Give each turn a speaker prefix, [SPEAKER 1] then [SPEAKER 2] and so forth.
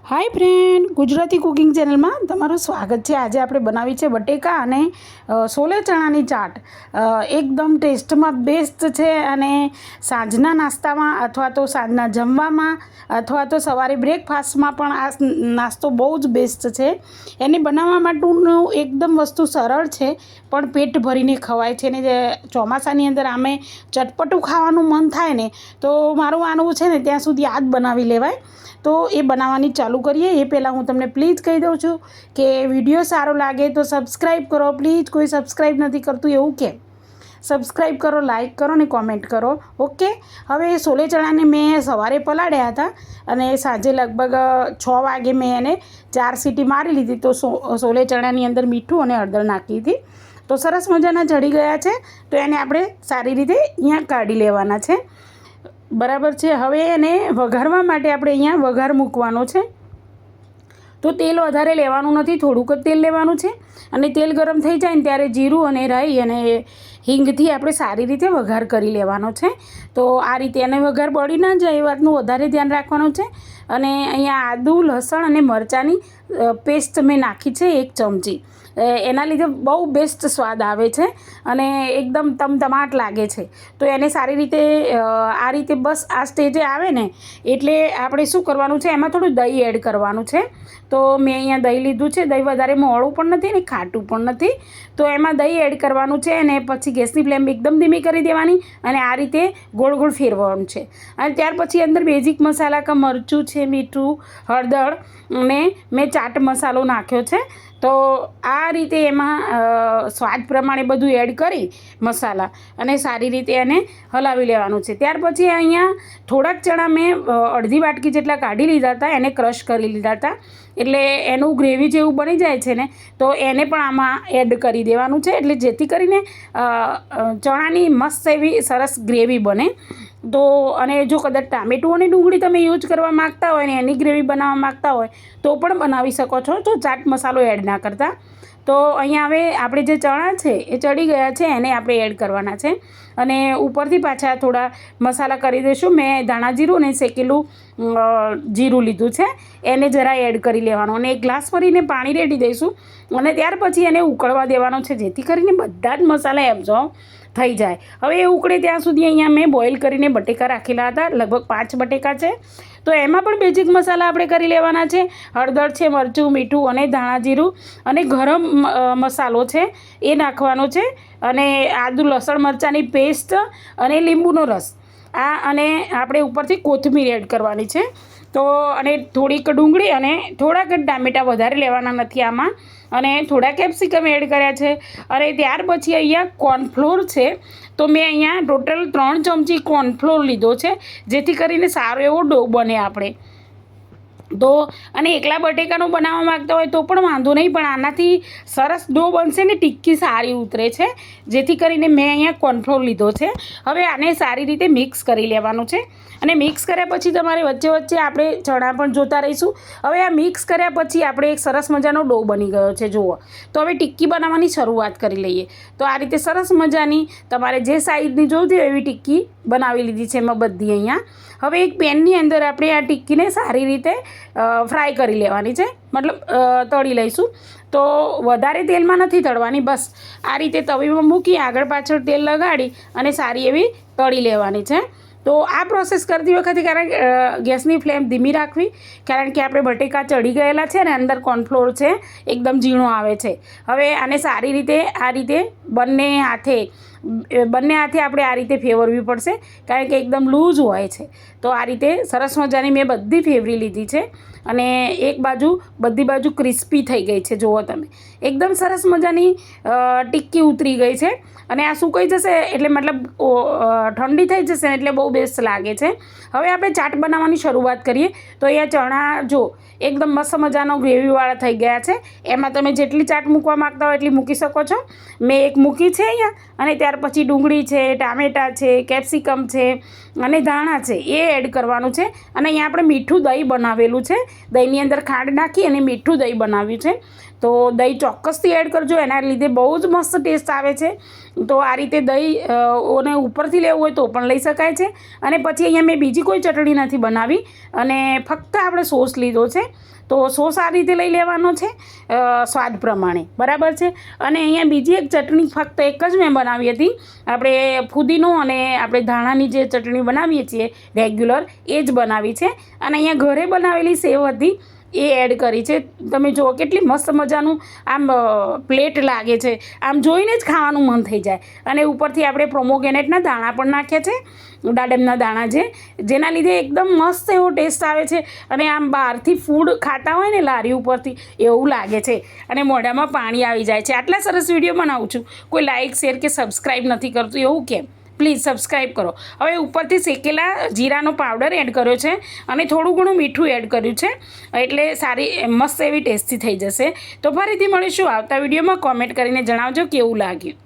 [SPEAKER 1] Hi friend, Gujarati cooking channel में तमारुं स्वागत है। आज आपणे बनावी छे बटेका अने सोले चणानी चाट। एकदम टेस्ट में बेस्ट है अने सांजना नास्ता में अथवा तो सांजना जमवा में अथवा तो सवारे ब्रेकफास्ट में पण आ नास्तो बहु ज बेस्ट है। एने बनावा माटेनुं एकदम वस्तु सरल है पण पेट भरीने खवाय छे ने। ચોમાસાની અંદર आमे चटपटું खावानुं मन थाय ने तो मारुं मानवुं छे ने त्यां सुधी आ ज बनावी लेवाय। तो ये बनावानी चालू करिए। ये पहला हूँ तमने प्लीज कही दऊँ छूँ कि विडियो सारो लगे तो सब्सक्राइब करो प्लीज। कोई सब्सक्राइब नहीं करतुं एवुं के सब्सक्राइब करो, लाइक करो ने कॉमेंट करो। ओके, हवे सोले चना ने मैं सवारे पलाड्या था अने साँजे लगभग 6 वागे मैं एने 4 सीटी मारी लीधी। तो सोले चणानी अंदर मीठुं अने हळदर नाखी थी तो सरस मजाना चढ़ी गया है। तो एने आपणे सारी रीते अहींया काढी लेवाना छे। बराबर है। हवे एने वघारवा माटे आपणे अहींया वघार मूकवानो छे। तो तेल वधारे लेवानुं नथी, थोड़ुंक ज तेल लेवानुं छे अने तेल गरम थई जाय ने त्यारे जीरुं अने राई अने हींगथी आपणे सारी रीते वघार करी लेवानो छे। तो आ रीते एने वघार बળી ना जाय ए वातनुं वधारे ध्यान राखवानुं छे। अने अहींया आदु लसण अने मरचानी पेस्ट मैं नाखी छे 1 चमची। एना लीधे बहु बेस्ट स्वाद आवे छे अने एकदम तमतमाट लागे छे। तो एने सारी रीते आ रीते बस आ स्टेजे आवे ने एटले आपणे शुं करवानुं छे, एमां थोडुं दही एड करवानुं छे। तो मैं अहींया दही लीधुं छे। दही वधारे मोळुं पण नथी ने खाटुं पण नथी। तो एमां दही एड करवानुं छे अने पछी गैसनी फ्लेम एकदम धीमी करी देवानी अने आ रीते गोळ गोळ फेरवानुं छे। अने त्यार पछी अंदर बेजिक मसाला का मरचुं छे, मीठुं, हळदर ने मैं चाट मसालो नाख्यो छे। तो आ रीते एमां स्वाद प्रमाणे बधुं एड करी मसाला अने सारी रीते एने हलावी लेवानुं छे। त्यार पछी अहींया थोड़ाक चણા मैं अर्धी वाटकी जेटला काढी लीधा हता, एने क्रश करी लीधा हता एटले एनुं ग्रेवी जेवुं बनी जाय छे ने तो एने पण आमां एड करी देवानुं छे एटले जेथी करीने चणानी मस्त एवी सरस ग्रेवी बने। तो अने जो कदाच टामेटું અને ડુંગળી તમે યુઝ કરવા માગતા હોય ને એની ગ્રેવી બનાવવા માગતા હોય તો પણ બનાવી શકો છો। તો ચાટ મસાલો એડ ના કરતા। તો અહીંયા હવે આપણે જે ચણા છે એ ચડી ગયા છે એને આપણે એડ કરવાના છે અને ઉપરથી પાછા થોડા મસાલા કરી દઈશું। મેં ધાણા જીરું ને શેકેલું જીરું લીધું છે એને જરા એડ કરી લેવાનું અને 1 ગ્લાસ ભરીને પાણી રેડી દઈશું અને ત્યાર પછી એને ઉકળવા દેવાનો છે જેથી કરીને બધા જ મસાલા એબ્ઝોર્બ થઈ જાય। હવે એ ઉકળે ત્યાં સુધી અહીંયા મેં બોઇલ કરીને બટેકા રાખેલા હતા, લગભગ 5 બટેકા છે। તો એમાં પણ બેઝિક મસાલા આપણે કરી લેવાના છે। હળદર છે, મરચું, મીઠું અને ધાણા જીરું અને ગરમ મસાલો છે એ નાખવાનો છે અને આદુ લસણ મરચાંની પેસ્ટ અને લીંબુનો રસ આ અને આપણે ઉપરથી કોથમીર એડ કરવાની છે। તો અને થોડીક ડુંગળી અને થોડાક ટામેટાં વધારે લેવાના નથી આમાં અને થોડા કેપ્સિકમ એડ કર્યા છે અને ત્યાર પછી અહીંયા કોર્નફ્લોર છે। તો મેં અહીંયા ટોટલ 3 ચમચી કોર્નફ્લોર લીધો છે જેથી કરીને સારો એવો ડો બને આપણે। तो अने एकला बटेकानो बनाववा मागता होय तो पण वांधो नहीं, पण आनाथी सरस डो बनशे ने टिक्की सारी उतरे छे जेथी करीने मैं अहींया कॉर्नफ्लोर लीधो छे। हवे आने सारी रीते मिक्स करी लेवानुं छे અને મિક્સ કર્યા પછી તમારે વચ્ચે વચ્ચે આપણે ચણા પણ જોતા રહીશું। હવે આ મિક્સ કર્યા પછી આપણે એક સરસ મજાનો ડો બની ગયો છે જુઓ। તો હવે ટિક્કી બનાવવાની શરૂઆત કરી લઈએ। તો આ રીતે સરસ મજાની તમારે જે સાઈઝની જોઈતી હોય એવી ટિક્કી બનાવી લીધી છે મેં બધી અહીંયા। હવે એક પેનની અંદર આપણે આ ટિક્કીને સારી રીતે ફ્રાય કરી લેવાની છે, મતલબ તળી લઈશું। તો વધારે તેલમાં નથી તળવાની, બસ આ રીતે તવીમાં મૂકી આગળ પાછળ તેલ લગાડી અને સારી એવી તળી લેવાની છે। तो आ प्रोसेस करती वखते कारण गैसनी फ्लेम धीमी राखवी कारण के आपणे बटेका चढ़ी गयेला छे ने अंदर कॉर्नफ्लोर छे एकदम झीणो आवे छे। हवे आने सारी रीते आ रीते बंने हाथे आपणे आ रीते फेवरवी पड़शे कारण के एकदम लूज होय छे। तो आ रीते सरस मजानी मैं बधी फेवरी लीधी छे અને એક બાજુ બધી બાજુ ક્રિસ્પી થઈ ગઈ છે જુઓ તમે, એકદમ સરસ મજાની ટિક્કી ઉતરી ગઈ છે અને આ સુકાઈ જશે એટલે મતલબ ઠંડી થઈ જશે એટલે બહુ બેસ્ટ લાગે છે। હવે આપણે ચાટ બનાવવાની શરૂઆત કરીએ। તો અહીંયા ચણા જો એકદમ મસ્ત મજાનો ગ્રેવીવાળા થઈ ગયા છે। એમાં તમે જેટલી ચાટ મૂકવા માગતા હોય એટલી મૂકી શકો છો। મેં એક મૂકી છે અહીંયા અને ત્યાર પછી ડુંગળી છે, ટામેટાં છે, કેપ્સિકમ છે અને ધાણા છે એ એડ કરવાનું છે અને અહીંયા આપણે મીઠું દહીં બનાવેલું છે। દહીંની અંદર ખાંડ નાખી અને મીઠું દહીં બનાવ્યું છે। તો દહીં ચોક્કસથી એડ કરજો, એના લીધે બહુ જ મસ્ત ટેસ્ટ આવે છે તો આ રીતે દહીં ઓને ઉપરથી લેવું હોય તો પણ લઈ શકાય છે. અને પછી અહીંયા મેં બીજી કોઈ ચટણી નથી બનાવી અને ફક્ત આપણે સોસ લીધો છે. તો સોસ આ રીતે લઈ લેવાનો છે સ્વાદ પ્રમાણે, બરાબર છે. અને અહીંયા બીજી એક ચટણી ફક્ત એક જ મેં બનાવી હતી, આપણે ફુદીનો અને આપણે ધાણાની જે ચટણી બનાવીએ છીએ રેગ્યુલર એ જ બનાવી છે. અને અહીંયા ઘરે બનાવેલી સેવ હતી એ એડ કરી છે. તમે જુઓ કેટલી મસ્ત મજાનું આમ પ્લેટ લાગે છે, આમ જોઈને જ ખાવાનું મન થઈ જાય. અને ઉપરથી આપણે પ્રોમોગ્રેનેટના દાણા પણ નાખ્યા છે, દાડમના દાણા જેના લીધે એકદમ મસ્ત એવો ટેસ્ટ આવે છે. અને આમ બહારથી ફૂડ ખાતા હોય ને લારી ઉપરથી એવું લાગે છે અને મોઢામાં પાણી આવી જાય છે. આટલા સરસ વિડીયો બનાવું છું, કોઈ લાઇક શેર કે સબસ્ક્રાઈબ નથી કરતું, એવું કેમ? પ્લીઝ સબસ્ક્રાઈબ કરો. હવે ઉપરથી શેકેલા જીરાનો પાવડર એડ કર્યો છે અને થોડું ઘણું મીઠું એડ કર્યું છે, એટલે સારી મસ્ત એવી ટેસ્ટી થઈ જશે. તો ફરીથી મળીશું આવતા વિડીયોમાં. કોમેન્ટ કરીને જણાવજો કેવું લાગ્યું.